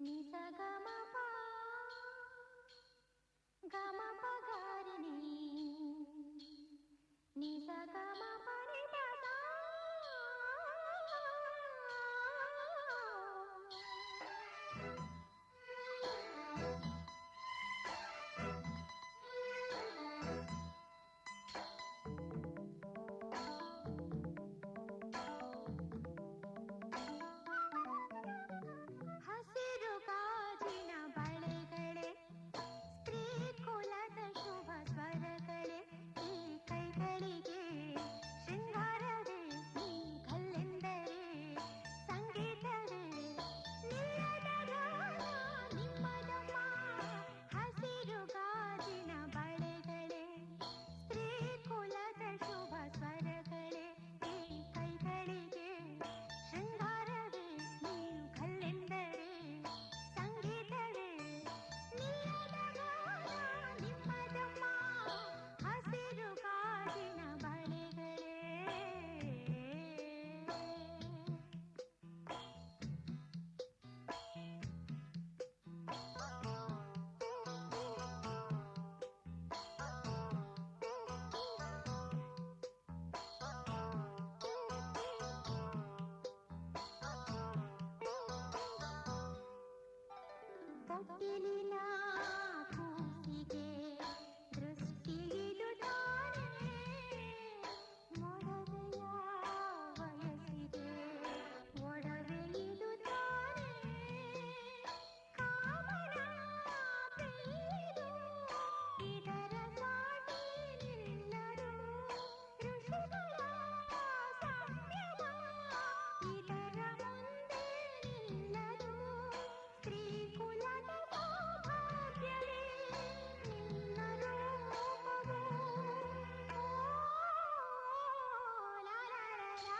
ನಿ ಸ ಗ ಮ ಪ ಗ ಮ ಪ ಗ ರಿ ನಿ ನಿ ಸ ಗ ಮ ಪ ನಿ ಪ ಸ ಹಸಿರು ಗಾಜಿನ ಬಳೆಗಳೇ ಸ್ತ್ರೀ ಕುಲದ ಶುಭ ಸ್ವರಗಳೇ ಈ ಕೈಗಳಿಗೆ ಶೃಂಗಾರವೇ ಈ ಕಲ್ಲೆಂದರೆ ಸಂಗೀತವೇ ನಿಲ್ಲದ ಗಾನ ನಿಮ್ಮದಮ್ಮ ಹಸಿರು ಗಾಜಿನ ಬಳೆಗಳೇ ಸ್ತ್ರೀ ಕುಲದ ಶುಭ ಸ್ವರಗಳೇ ಈ ಕೈಗಳಿಗೆ ಶೃಂಗಾರವೇ ನೀವು ಕಲ್ಲೆಂದರೆ ಸಂಗೀತವೇ ನಿಲ್ಲದ ಗಾನ ನಿಮ್ಮದಮ್ಮ ಹಸಿರು ಗಾಜಿನ ಬಳೆಗಳೇ ತೊಟ್ಟಿಲಿನ ಕೂಸಿಗೆ ದೃಷ್ಟಿಯಿದು ತಾನೇ ಮೊಡವೆಯ ವಯಸ್ಸಿಗೆ ಒಡವೆಯಿದು ತಾನೇ ಕಾಮನ ಪ್ರಿಯದು ಇದರ ಸಾಟಿ ನಿಲ್ಲದು ಋಷಿಗಳ ಸಂಯಮ ಇದರ ಮುಂದೆ ನಿಲ್ಲದು ಸ್ತ್ರೀ ಕುಲದ ಸೌಭಾಗ್ಯವೇ ನಿನ್ನ ರೂಪವು ಲಾ ಲಾ ಲಾ ಲಾ.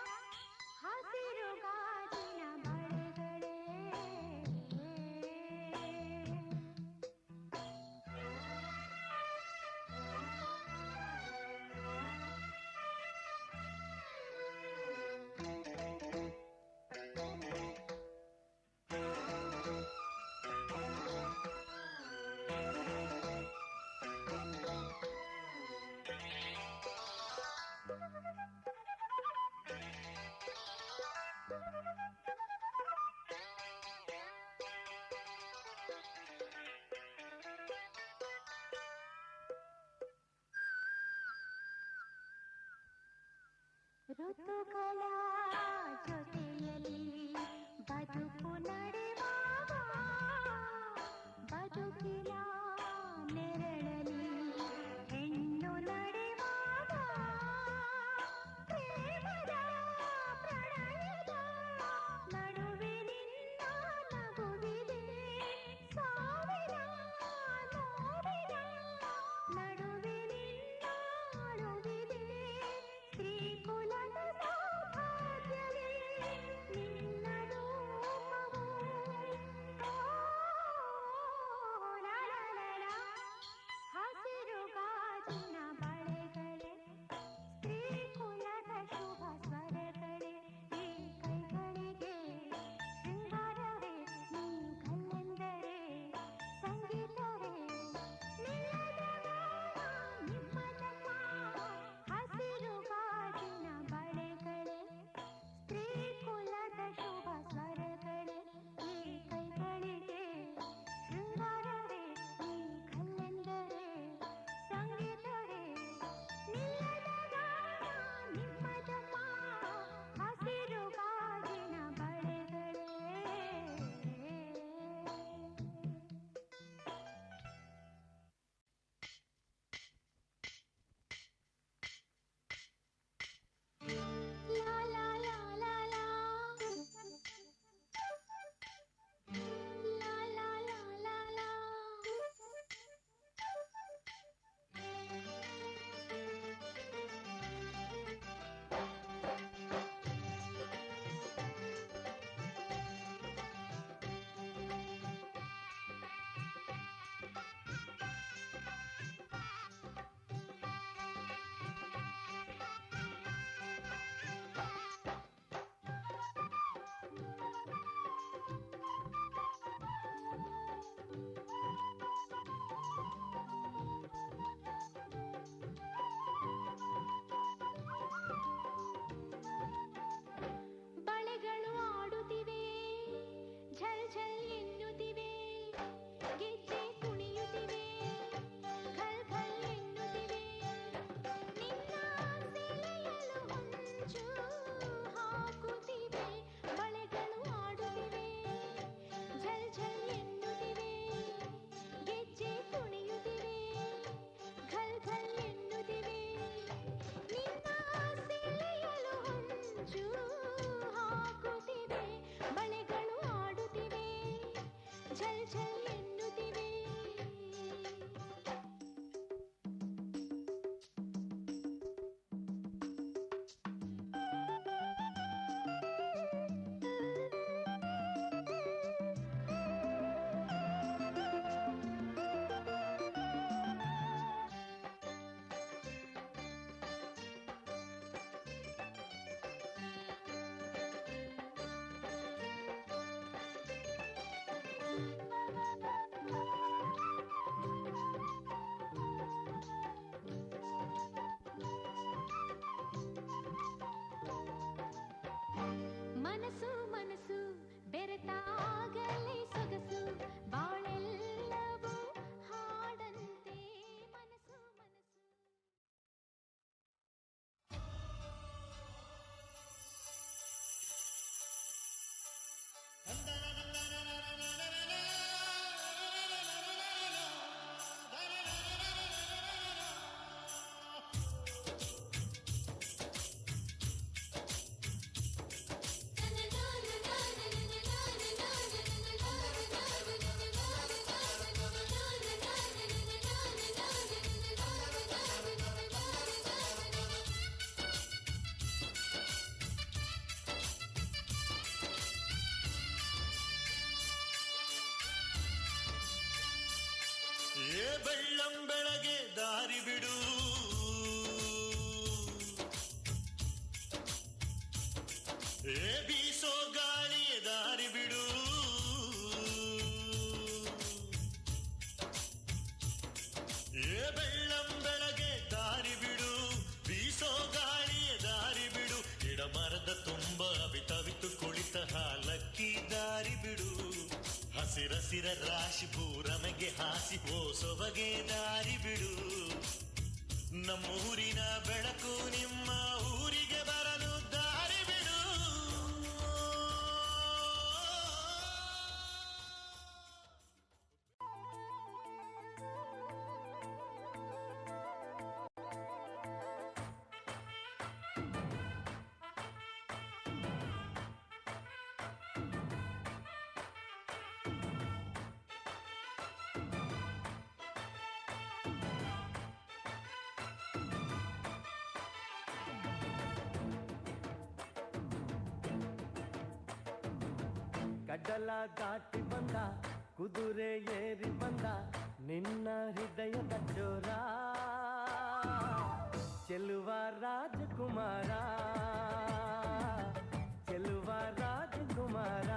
ಹಸಿರು ಗಾಜಿನ ಬಳೆಗಳೇ ಋತುಗಳ ಜೊತೆಯಲ್ಲಿ ಬದುಕು ನಡೆವಾಗ ಬದುಕಿನ ನೆರಳಲಿ ಹೆಣ್ಣು ನಡೆವಾಗ ಪ್ರೇಮದ ಪ್ರಣಯದ ನಡುವೆ ನಿನ್ನ ನಗುವಿದೆ ಸಾವಿರ ನೋವಿನ ನಡುವೆ ನಿನ್ನ ಅಳುವಿದೆ ಸ್ತ್ರೀ ಕುಲದ ಸೌಭಾಗ್ಯವೇ ಮನಸ್ಸು ಮನಸ್ಸು ಬೆರೆತಾಗಲೇ ಸೊಗಸು ಬಾಳೆಲ್ಲವೂ ಹಾಡಂತೆ ಮನಸ್ಸು ಮನಸ್ಸು. ಬೆಳ್ಳಂ ಬೆಳಗ್ಗೆ ದಾರಿ ಬಿಡು, ಬೀಸೋ ಗಾಳಿಯ ದಾರಿ ಬಿಡು, ಬೆಳ್ಳಂ ಬೆಳಗ್ಗೆ ದಾರಿ ಬಿಡು, ಬೀಸೋ ಗಾಳಿಯ ದಾರಿ ಬಿಡು, ಗಿಡ ಮರದ ತುಂಬ ಅವಿತವಿತು ಕುಳಿತ ಹಾಲಕ್ಕಿ ದಾರಿ ಬಿಡು, ಹಸಿರಸಿರ ರಾಶಿ ಪೂರಮೆಗೆ ಹಾಸಿ ಸೊಬಗೆ ದಾರಿ ಬಿಡು, ನಮ್ಮೂರಿನ ಬೆಳಕು ನಿಮ್ಮ ಊರಿಗೆ ಬರಲು ದಾರಿ ಬಿಡು. ಕಡಲ ದಾಟಿ ಬಂದ ಕುದುರೆ ಏರಿ ಬಂದ ನಿನ್ನ ಹೃದಯದ ಚೋರ ಚೆಲುವ ರಾಜಕುಮಾರ, ಚೆಲುವ ರಾಜಕುಮಾರ.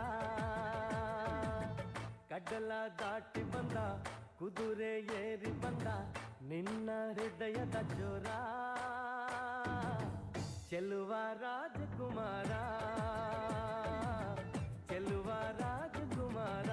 ಕಡಲ ದಾಟಿ ಬಂದ ಕುದುರೆ ಏರಿ ಬಂದ ನಿನ್ನ ಹೃದಯದ ಚೋರ ಚೆಲುವ ರಾಜಕುಮಾರ, ಚೆಲುವ ರಾಜಕುಮಾರ.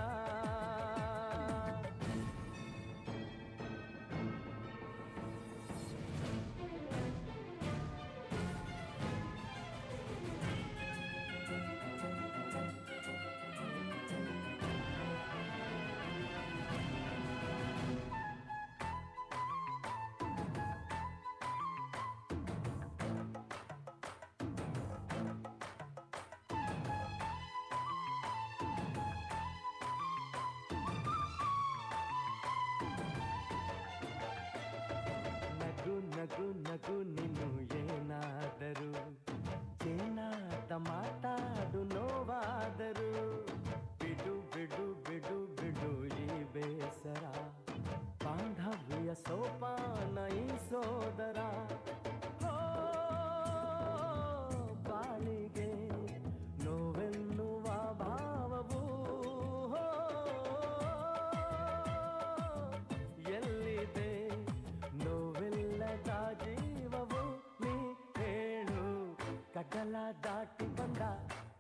ನಗು ನಗು ನೀನು ಏನಾದರೂ ಚೇನಾದ ಮಾತಾಡು ನೋವಾದರೂ ಬಿಡು ಬಿಡು ಬಿಡು ಬಿಡು ಈ ಬೇಸರ ಬಾಂಧವ್ಯ ಸೋಪಾನ ಈ ಸೋದರ. ಬಾಳಿಗೆ ನೋವೆನ್ನುವ ಭಾವವು ಎಲ್ಲಿದೆ ನೋವೆಲ್ಲದ ಜೀವವು ನೀ ಹೇಳು. ಕಡಲ ದಾಟಿ ಬಂದ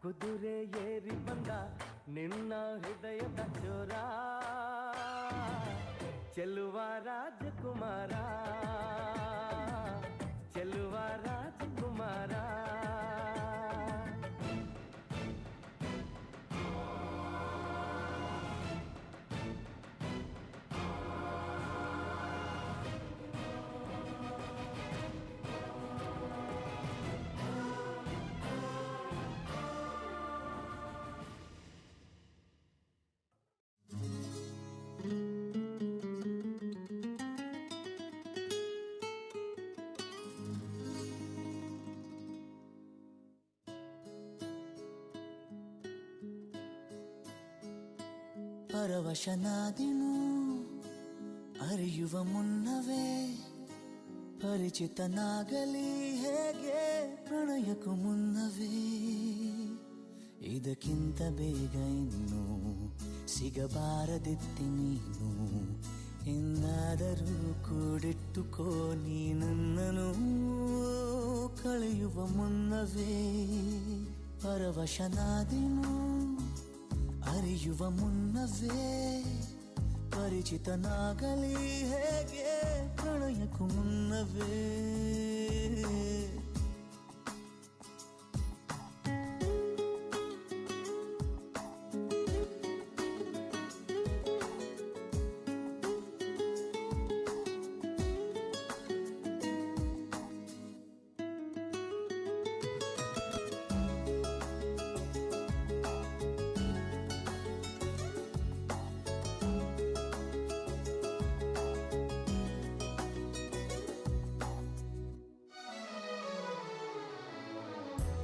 ಕುದುರೆ ಏರಿ ಬಂದ ನಿನ್ನ ಹೃದಯದ ಚೋರ ಚೆಲುವ ರಾಜಕುಮಾರ, ಚೆಲುವ ರಾಜಕುಮಾರ. ಪರವಶನಾದೆನು ಅರಿಯುವ ಮುನ್ನವೇ ಪರಿಚಿತನಾಗಲಿ ಹೇಗೆ ಪ್ರಣಯಕ್ಕೂ ಮುನ್ನವೇ. ಇದಕ್ಕಿಂತ ಬೇಗ ಇನ್ನು ಸಿಗಬಾರದಿತ್ತಿ ನೀನು, ಇನ್ನಾದರೂ ಕೂಡಿಟ್ಟುಕೋ ನೀನನ್ನನು ಕಳೆಯುವ ಮುನ್ನವೇ. ಪರವಶನಾದೆನು ಅರಿಯುವ ಮುನ್ನವೇ ಪರಿಚಿತನಾಗಲಿ ಹೇಗೆ ಪ್ರಣಯಕ್ಕೂ ಮುನ್ನವೇ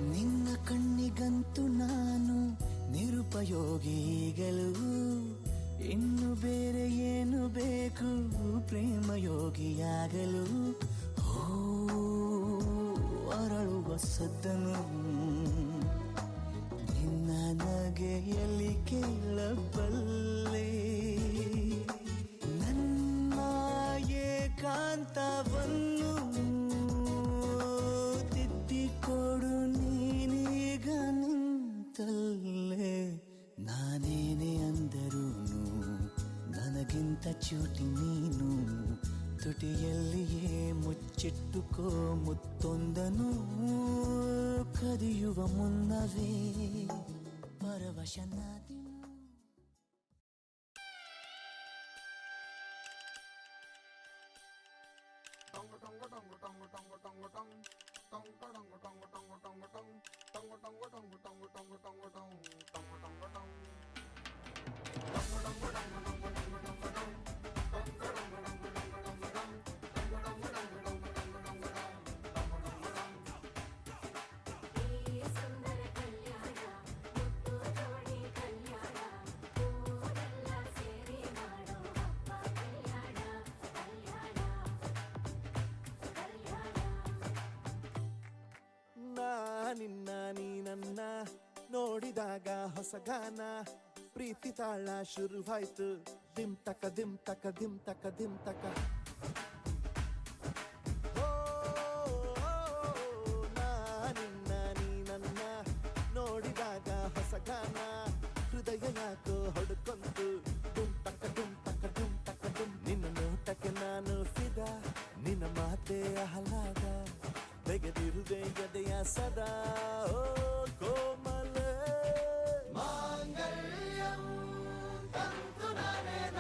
ನಿನ್ನ ಕಣ್ಣಿಗಂತೂ ನಾನು ನಿರುಪಯೋಗಿಗಳು ಇನ್ನು ಬೇರೆ ಏನು ಬೇಕು ಪ್ರೇಮಯೋಗಿಯಾಗಲು ಹೋ ಅರಳುವ ಸದ್ದನು ನಿನ್ನ ನಗೆಯಲ್ಲಿ ಕೇಳಬಲ್ಲೆ ನನ್ನ ಏಕಾಂತವನ್ನು ತಿದ್ದಿಕೊಡು ನೀನೀಗ ನಿಂತಲ್ಲೇ ನಾನೇನೆ ಅಂದರೂನು ನನಗಿಂತ ಚೂಟಿ ನೀನು ತುಟಿಯಲ್ಲಿಯೇ ಮುಚ್ಚಿಟ್ಟುಕೋ ಮುತ್ತೊಂದನು ಕದಿಯುವ ಮುನ್ನವೇ ಪರವಶನಾದೆನು ನಿನ್ನ ನೀನನ್ನ ನೋಡಿದಾಗ ಹೊಸಗಾನ ಪ್ರೀತಿ ತಾಳ ಶುರುವಾಯ್ತು ದಿಮ್ ತಕ ದಿಮ್ ತಕ ದಿಮ್ ತಕ ದಿಮ್ ತಕ ನಿನ್ನ ನೀನನ್ನ ನೋಡಿದಾಗ ಹೊಸಗಾನ ಹೃದಯ ಯಾಕೋ ಹೊಡ್ಕೊಂತು ದುಮ್ ತಕ ದುಮ್ ತಕ ದುಮ್ ತಕ ದುಮ್ ನಿನ್ನ ನೋಟಕ್ಕೆ ನಾನು ಫಿದ ನಿನ್ನ ಮಾತೆ ಆಹ್ಲಾದ ತೆಗೆದಿರುವೆ ಎದೆಯ ಸದಾ ಓ ಕೋಮಲ ಮಾಂಗಲ್ಯಂ ತಂತು ನರೇನ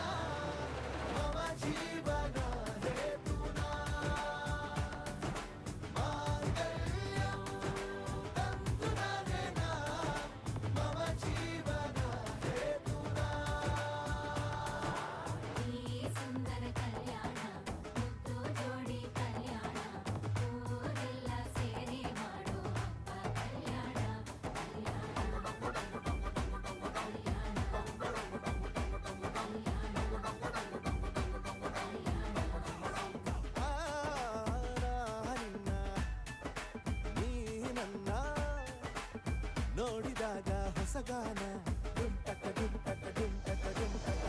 ಮಮ ಜೀವನ ಹೇತುನಾ ಮಾಂಗಲ್ಯಂ ತಂತು ನರೇನ ಮಮ ಜೀವನ ಹೇತುನಾ ಈ ಸುಂದರ ಕಲ್ಯಾಣ ಮುದ್ದು ಜೋಡಿ ಕಲ್ಯಾಣ ಊರೆಲ್ಲ ಸೇರಿ ಮಾಡೋ ಹಬ್ಬ ಕಲ್ಯಾಣ ನಿನ್ನ ನೀನನ್ನ ನೋಡಿದಾಗ ಹೊಸಗಾನ ಡುಮ್ ಟಕ ಡುಮ್ ಟಕ ಡುಮ್ ಟಕ ಡುಮ್ ಟಕ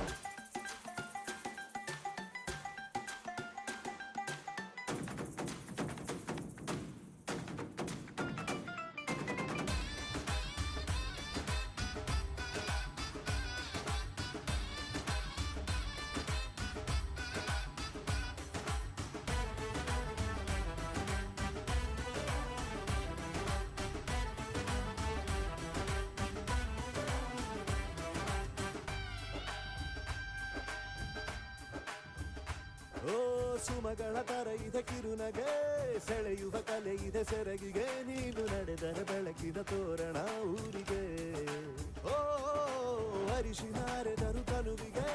ಓ ಸುಮಗಳ ತರ ಇದೆ ಕಿರುನಗೆ ಸೆಳೆಯುವ ಕಲೆ ಇದೆ ಸೆರಗಿಗೆ ನೀನು ನಡೆದರೆ ಬೆಳಕಿನ ತೋರಣ ಊರಿಗೆ ಓ ಅರಿಶಿನಾರೆದರು ತನುವಿಗೆ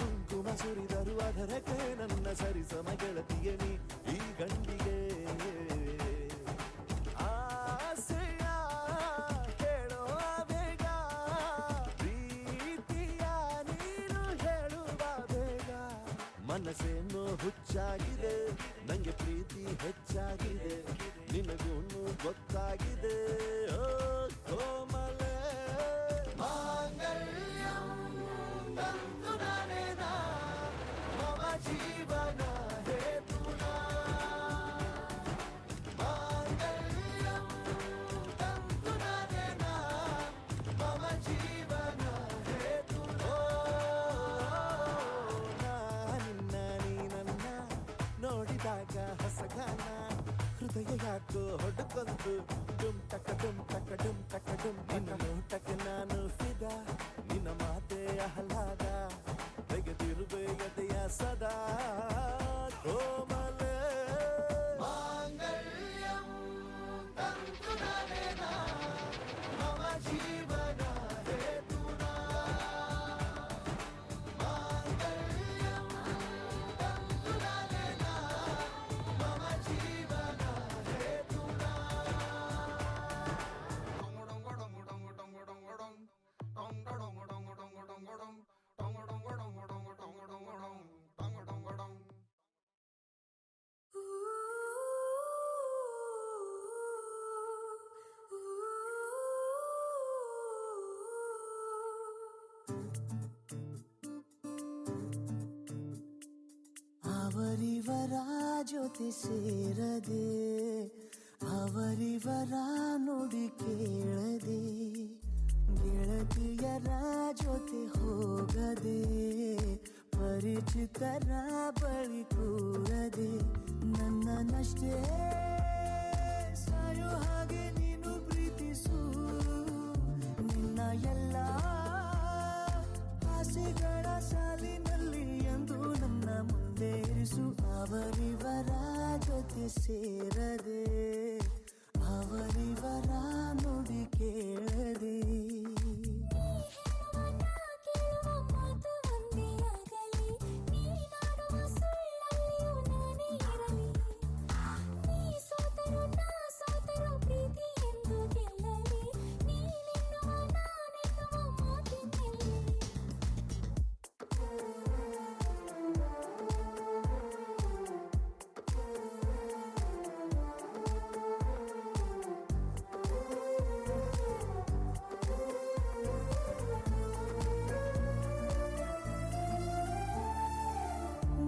ಕುಂಕುಮ ಸುರಿದರು ಅದರಕ್ಕೆ ನನ್ನ ಸರಿಸಮ ಗೆಳತಿಯ ನೀ ಈ ಗಂಡಿಗೆ ಆಸೆಯ ಹೇಳೋ ಬೇಗ ಪ್ರೀತಿಯ ನೀನು ಹೇಳುವ ಬೇಗ ಮನಸ್ಸೇನೋ ಹುಚ್ಚಾಗಿದೆ ನಂಗೆ ಪ್ರೀತಿ ಹೆಚ್ಚಾಗಿದೆ ನಿನಗೂನು ಗೊತ್ತಾಗಿದೆ ಓ ಕೋಮಲ ಮಾಂಗಲ್ಯಂ ತಂತು ನರೇನ ಮಮ ಜೀವನ ಹೇತುನಾ ಮಾಂಗಲ್ಯಂ ತಂತು ನರೇನ ಅವರಿವರ ಜೊತೆ ಸೇರದೆ ಅವರಿವರ ನುಡಿ ಕೇಳದೆ ಗೆಳತಿಯರ ಜೊತೆ ಹೋಗದೆ ಪರಿಚಿತರ ಬಳಿ ಕೂರದೆ ನನ್ನನ್ನಷ್ಟೇ ಸಾಯೋ ಹಾಗೆ ನೀನು ಪ್ರೀತಿಸು ನಿನ್ನ ಎಲ್ಲ ಆಸೆಗಳ ಸಾಲಿನಲ್ಲಿ ಎಂದು ನನ್ನ ಮುಂದೆ ಇರಿಸು ಅವರಿವರ ಜೊತೆ ಸೇರದೆ ಅವರಿವರ ನುಡಿ ಕೇಳದೆ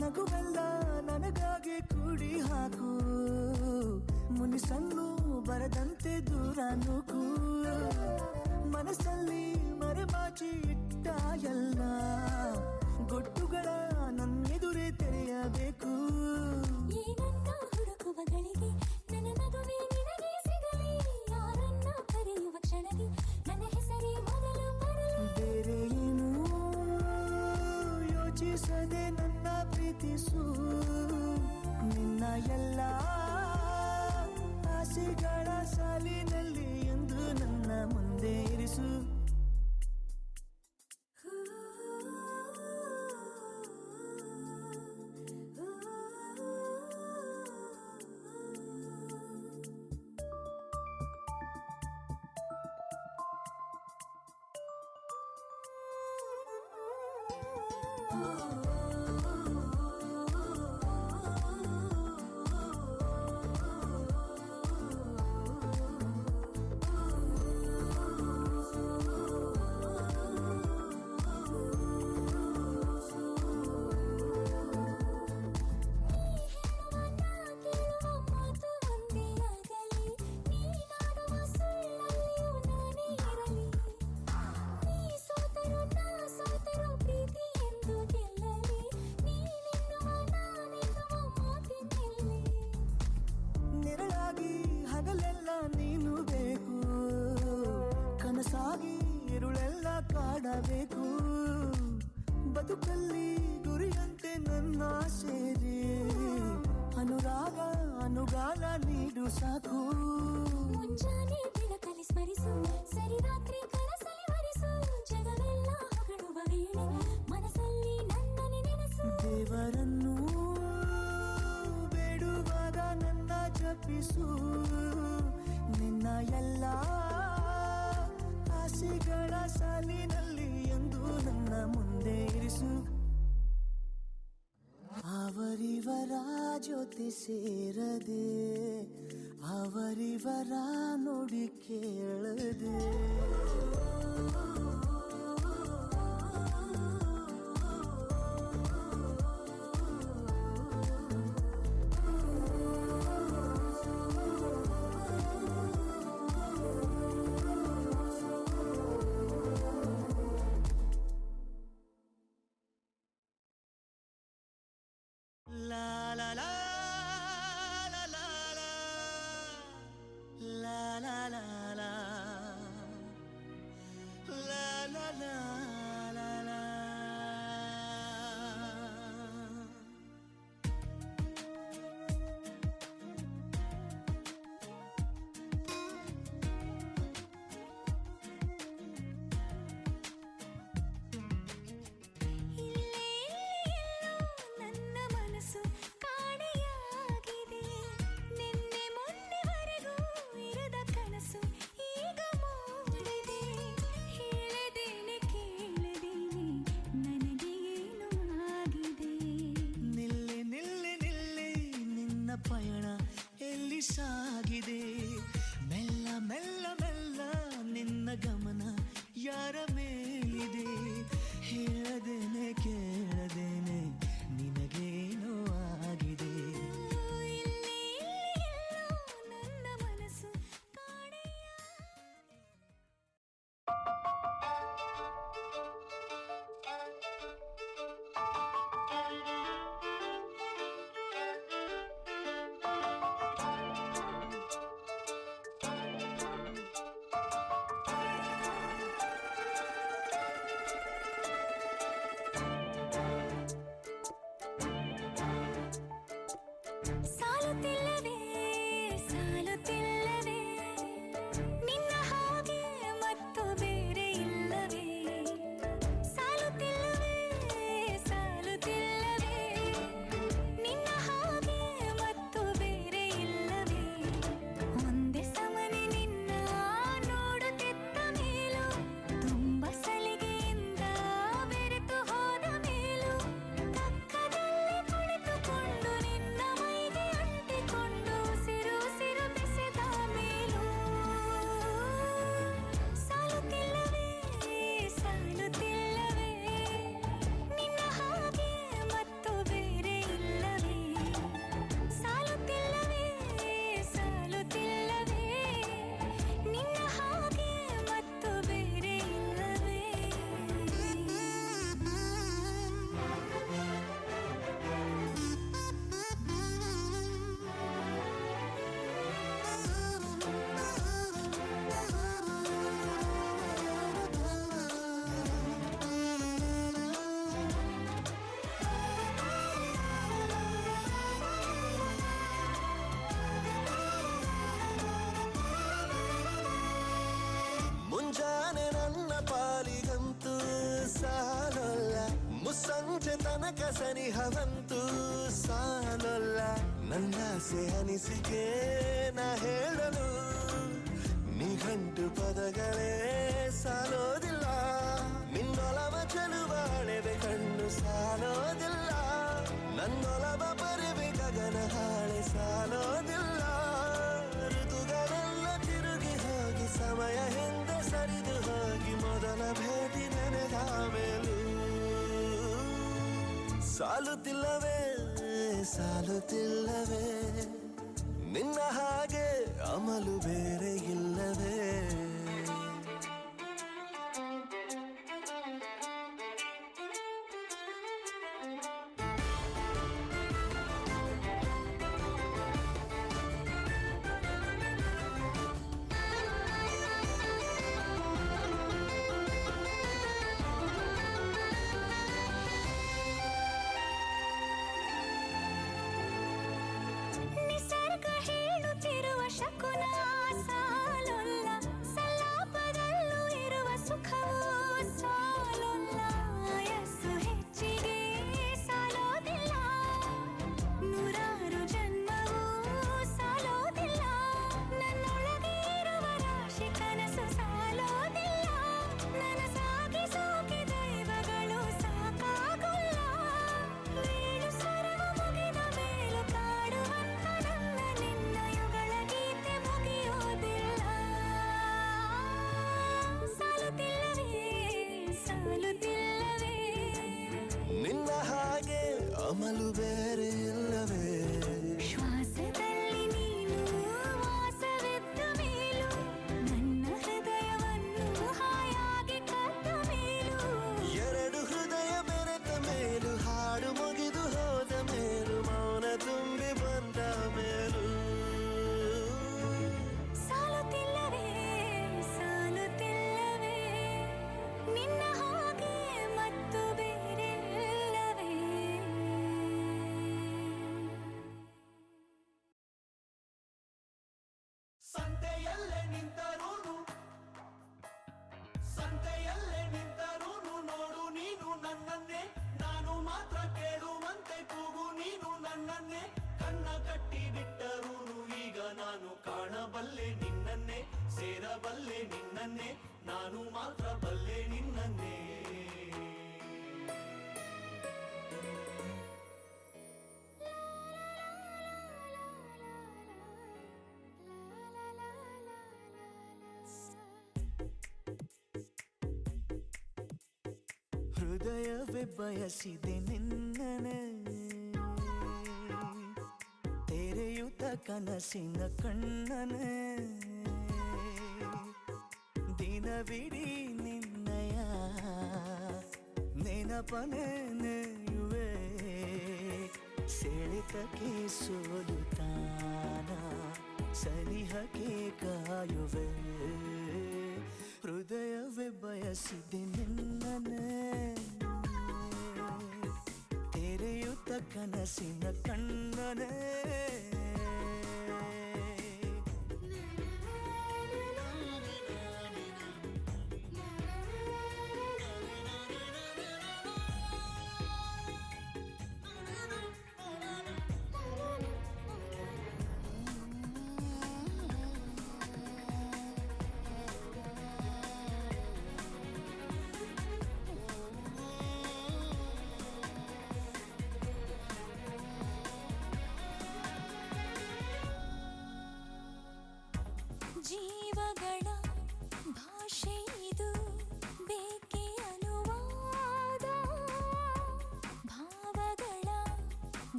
ನಗುವೆಲ್ಲ ನನಗಾಗಿ ಕೂಡಿ ಹಾಕು ಮುನಿಸನ್ನು ಬರದಂತೆ ದೂರ ನೂಕು ಮನಸ್ಸಲ್ಲಿ ಮರೆಮಾಚಿ ಇಟ್ಟ ಎಲ್ಲ ಗೊಟ್ಟುಗಳ ನನ್ನೆದುರೇ ತೆರೆಯಬೇಕು ಏನನ್ನ ಹುಡುಕುವಗಳಿಗೆ ನನ್ನ ನಗುವೆ ನಿನಗೆ ಸಿಗಲಿ ಯಾರನ್ನ ಕರೆಯುವ ಕ್ಷಣದಿ ನನ್ನ ಹೆಸರೇ ಮೊದಲು ಬರಲಿ ಬೇರೆ ಏನು ಯೋಚಿಸದೆ ನನ್ನ ಪ್ರೀತಿಸು ನಿನ್ನ ಎಲ್ಲ ಆಸೆಗಳ ಸಾಲಿನಲ್ಲಿ ಎಂದು ನನ್ನ ಮುಂದೆ ಇರಿಸು ನೆರಳಾಗಿ ಹಗಲೆಲ್ಲ ನೀನು ಬೇಕು ಕನಸಾಗಿ ಇರುಳೆಲ್ಲ ಕಾಡಬೇಕು ಬದುಕಲ್ಲಿ ಗುರಿಯಂತೆ ನನ್ನ ಸೇರಿ ಅನುರಾಗ ಅನುಗಾಲ ನೀಡು ಸಾಕು ಮುಂಜಾನೆ ಬೆಳಕಲ್ಲಿ ಸ್ಮರಿಸು ಸರಿ ರಾತ್ರಿ ಕನಸಲ್ಲಿ ಹರಿಸು ಜಗವೆಲ್ಲ ಹೊಗಳುವ ವೇಳೆ ಮನಸ್ಸಲ್ಲಿ ನನ್ನನೆ ನೆನೆಸು ದೇವರನ್ನು ಬೇಡುವಾಗ ನನ್ನ ಜಪಿಸು ನಿನ್ನ ಎಲ್ಲ ಆಸೆಗಳ ಸಾಲಿನಲ್ಲಿ ಎಂದು ನನ್ನ ಮುಂದೆ ಇರಿಸು ಅವರಿವರ ಜೊತೆ ಸೇರದೆ ಅವರಿವರ ನುಡಿ ಕೇಳದೆ La la la la la la la la la la ತನಕ ಸನಿಹವಂತೂ ಸಾಲೊಲ್ಲ ನನ್ನಾಸೆ ಅನಿಸಿಕೆ ನಾ ಹೇಳಲು ನಿಘಂಟು ಪದಗಳೇ ಸಾಲೋದಿಲ್ಲ ನಿನ್ನೊಲವ ಚೆಲುವಾಳೆವೆ ಕಣ್ಣು ಸಾಲೋದಿಲ್ಲ ನನ್ನೊಲವ ಪರಿವೆ ಗಗನ ಹಾಳೆ ಸಾಲೋದಿಲ್ಲ ಋತುಗಳೆಲ್ಲ ತಿರುಗಿ ಹೋಗಿ ಸಮಯ ಹಿಂದೆ ಸರಿದು ಹೋಗಿ ಮೊದಲ ಭೇಟಿ ನೆನೆದ ಮೇಲೂ ಸಾಲುತ್ತಿಲ್ಲವೇ ಸಾಲುತ್ತಿಲ್ಲವೇ ನಿನ್ನ ಹಾಗೆ ಅಮಲು ಬೇರೆ ಇಲ್ಲವೇ ನಿಸರ್ಗ ಹೇಳುತ್ತಿರುವ ಶಕುನ ಸಾಲೊಲ್ಲ ಸಲಾಪದಲ್ಲೂ ಇರುವ ಸುಖವೂ ಸಾಲೊಲ್ಲ ಯಸ್ಸು ಹೆಚ್ಚಿಗೆ ಸಾಲೋದಿಲ್ಲ ನೂರಾರು ಜನ್ಮವೂ ಸಾಲೋದಿಲ್ಲ ನನ್ನೊಳಗೆ ಇರುವ ರಾಶಿ ಕನಸು ಸಾಲೋದಿಲ್ಲ ನನಸಾಗಿ ಸೋಕಿ ದೈವಗಳು ಸಾಕಾಗುಲ್ಲ ವೇಣು ಸ್ವರವ ಮುಗಿದ ಮೇಲೂ ಕಾಡುವಂತ ನನ್ನ ನಿನ್ನ ಯುಗಳ ಗೀತೆ ಮುಗಿಯೋದಿಲ್ಲ ಸಾಲುತ್ತಿಲ್ಲವೇ ಸಾಲುತ್ತಿಲ್ಲವೇ ನಿನ್ನ ಹಾಗೆ ಅಮಲು ಬೇರೆ ಇಲ್ಲವೇ ಶ್ವಾಸದಲ್ಲಿ ನೀನು ವಾಸವಿದ್ದ ಮೇಲೂ ನನ್ನ ಹೃದಯವನ್ನು ಹಾಯಾಗಿ ಕದ್ದ ಮೇಲೂ ಎರಡು ಹೃದಯ ಬೆರೆತ ಮೇಲೂ ಹಾಡು ಮುಗಿದು ಹೋದ ಮೇಲೂ ಮೌನ ತುಂಬಿ ಬಂದ ಮೇಲೂ ಸಾಲುತ್ತಿಲ್ಲವೇ ಸಾಲುತ್ತಿಲ್ಲವೇ ನಿನ್ನ ಹಾಗೆ ಮತ್ತು ಬೇರೆ ಇಲ್ಲವೇ ಸಂತೆಯಲ್ಲೇ ನಿಂತರೂನು ಸಂತೆಯಲ್ಲೇ ನಿಂತರೂನು ನೋಡು ನೀನು ನನ್ನನ್ನೇ ನಾನು ಮಾತ್ರ ಕೇಳುವಂತೆ ಕೂಗು ನೀನು ನನ್ನನ್ನೇ ಕಣ್ಣ ಕಟ್ಟಿ ಬಿಟ್ಟರೂನು ಈಗ ನಾನು ಕಾಣಬಲ್ಲೆ ನಿನ್ನನ್ನೇ ಸೇರಬಲ್ಲೆ ನಿನ್ನನ್ನೇ ನಾನು ಮಾತ್ರ ಬಲ್ಲೆ ನಿನ್ನನ್ನೇ ಹೃದಯವೇ ಬಯಸಿದೆ ನಿನ್ನನೆ ತೆರೆಯುತ್ತ ಕನಸಿನ ಕಣ್ಣನೆ ದಿನವಿಡೀ ನಿನ್ನಯ ನೆನಪನೆ ನೆಯುವೆ ಸೆಳೆತಕ್ಕೆ ಸೋಲುತ್ತಾನ ಸನಿಹಕ್ಕೆ ಕಾಯುವೆ ಹೃದಯವೇ ಬಯಸಿದೆ ನಿನ್ನನೆ ತೆರೆಯುತ್ತ ಕನಸಿನ ಕಣ್ಣನೆ